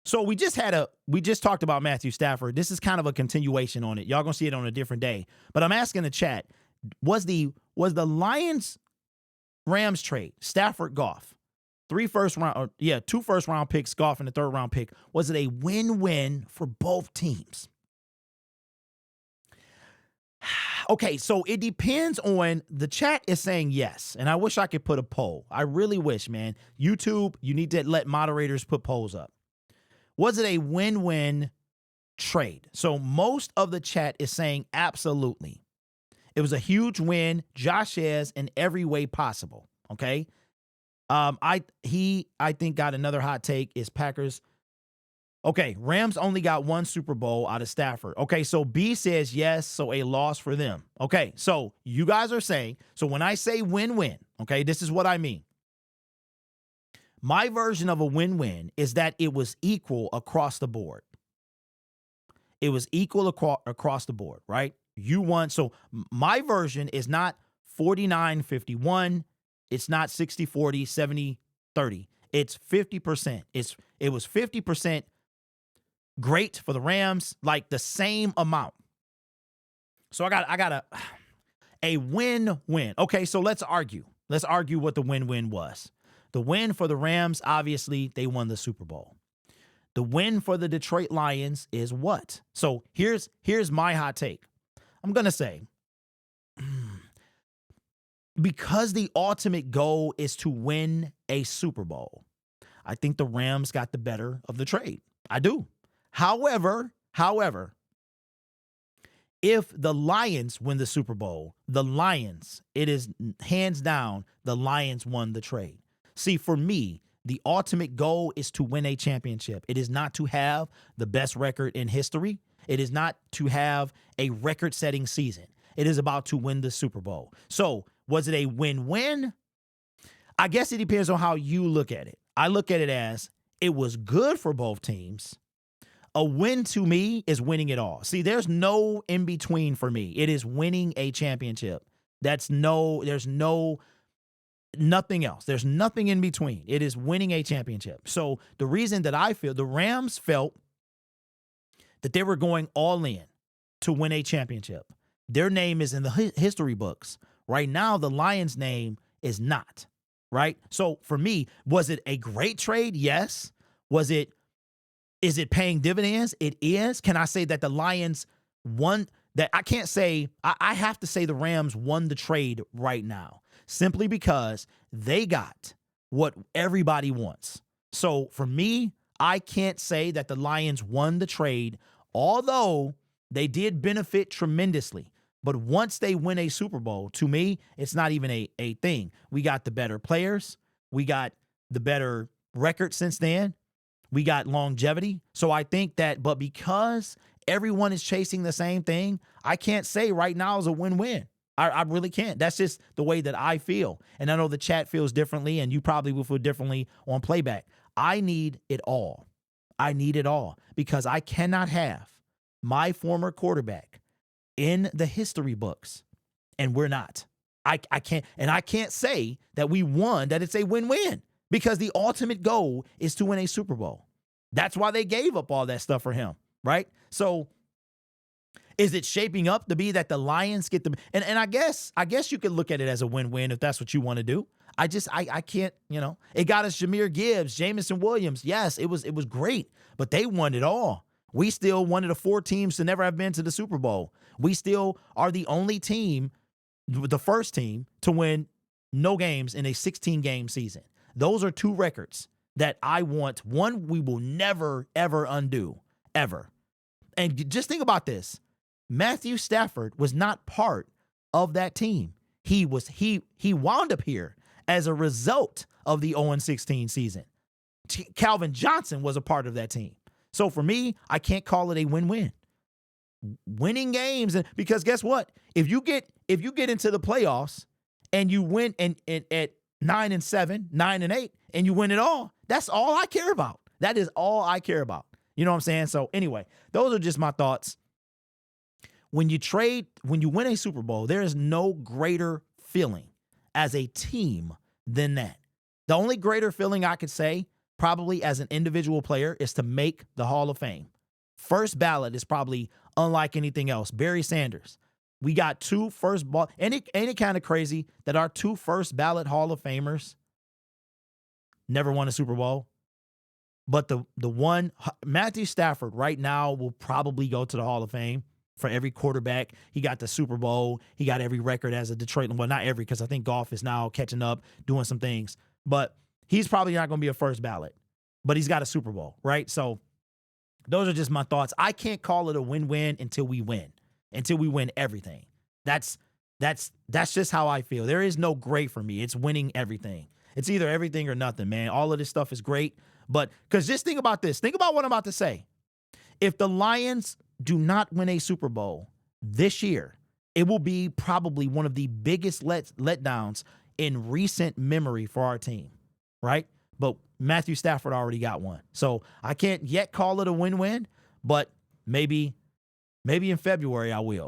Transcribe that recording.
So we just talked about Matthew Stafford. This is kind of a continuation on it. Y'all gonna see it on a different day. But I'm asking the chat, was the Lions Rams trade, Stafford Goff, 2 first round picks, Goff and the 3rd round pick, was it a win-win for both teams? Okay, so it depends on, the chat is saying yes, and I wish I could put a poll. I really wish, man. YouTube, you need to let moderators put polls up. Was it a win-win trade? So most of the chat is saying absolutely. It was a huge win. Josh Ayers in every way possible. Okay. I think got another hot take is Packers. Okay, Rams only got 1 Super Bowl out of Stafford. Okay, so B says yes, so a loss for them. Okay, so you guys are saying, so when I say win-win, okay, this is what I mean. My version of a win-win is that it was equal across the board. It was equal across the board, right? You won. So my version is not 49-51. It's not 60-40, 70-30. It's 50%. It was 50% great for the Rams, like the same amount. So I got a win-win. Okay, so let's argue. Let's argue what the win-win was. The win for the Rams, obviously, they won the Super Bowl. The win for the Detroit Lions is what? So here's my hot take. I'm going to say, because the ultimate goal is to win a Super Bowl, I think the Rams got the better of the trade. I do. However, if the Lions win the Super Bowl, it is hands down, the Lions won the trade. See, for me, the ultimate goal is to win a championship. It is not to have the best record in history. It is not to have a record-setting season. It is about to win the Super Bowl. So, was it a win-win? I guess it depends on how you look at it. I look at it as it was good for both teams. A win to me is winning it all. See, there's no in between for me. It is winning a championship. There's nothing else. There's nothing in between. It is winning a championship. So the reason that I feel the Rams felt that they were going all in to win a championship. Their name is in the history books. Right now, the Lions' name is not, right? So for me, was it a great trade? Yes. Is it paying dividends? It is. Can I say that the Lions won? That I can't say. I have to say the Rams won the trade right now, simply because they got what everybody wants. So for me, I can't say that the Lions won the trade, although they did benefit tremendously. But once they win a Super Bowl, to me, it's not even a thing. We got the better players. We got the better record since then. We got longevity. So I think that, but because everyone is chasing the same thing, I can't say right now is a win-win. I really can't. That's just the way that I feel. And I know the chat feels differently, and you probably will feel differently on playback. I need it all. I need it all because I cannot have my former quarterback in the history books, and we're not. I can't, and I can't say that we won, that it's a win-win, because the ultimate goal is to win a Super Bowl. That's why they gave up all that stuff for him, right? So is it shaping up to be that the Lions get the, and I guess you could look at it as a win-win if that's what you want to do. I can't, it got us Jahmyr Gibbs, Jamison Williams. Yes, it was great, but they won it all. We still one of the 4 teams to never have been to the Super Bowl. We still are the only team, the first team to win no games in a 16-game season. Those are 2 records that I want. One we will never, ever undo, ever. And just think about this. Matthew Stafford was not part of that team. He wound up here as a result of the 0-16 season. Calvin Johnson was a part of that team. So for me, I can't call it a win-win. Winning games, because guess what? If you get into the playoffs and you win and at 9-7, 9-8, and you win it all, that's all I care about. That is all I care about. You know what I'm saying? So anyway, those are just my thoughts. When you win a Super Bowl, there is no greater feeling as a team than that. The only greater feeling I could say probably as an individual player is to make the Hall of Fame. First ballot is probably unlike anything else. Barry Sanders. We got 2 first ball. Ain't it kind of crazy that our 2 first ballot Hall of Famers never won a Super Bowl? But the one, Matthew Stafford right now will probably go to the Hall of Fame for every quarterback. He got the Super Bowl. He got every record as a Detroit. Well, not every, because I think golf is now catching up, doing some things. But he's probably not going to be a first ballot. But he's got a Super Bowl, right? So those are just my thoughts. I can't call it a win-win until we win everything. That's just how I feel. There is no gray for me. It's winning everything. It's either everything or nothing, man. All of this stuff is great. But because just think about this. Think about what I'm about to say. If the Lions do not win a Super Bowl this year, it will be probably one of the biggest letdowns in recent memory for our team, right? But Matthew Stafford already got one. So I can't yet call it a win-win, but maybe in February I will.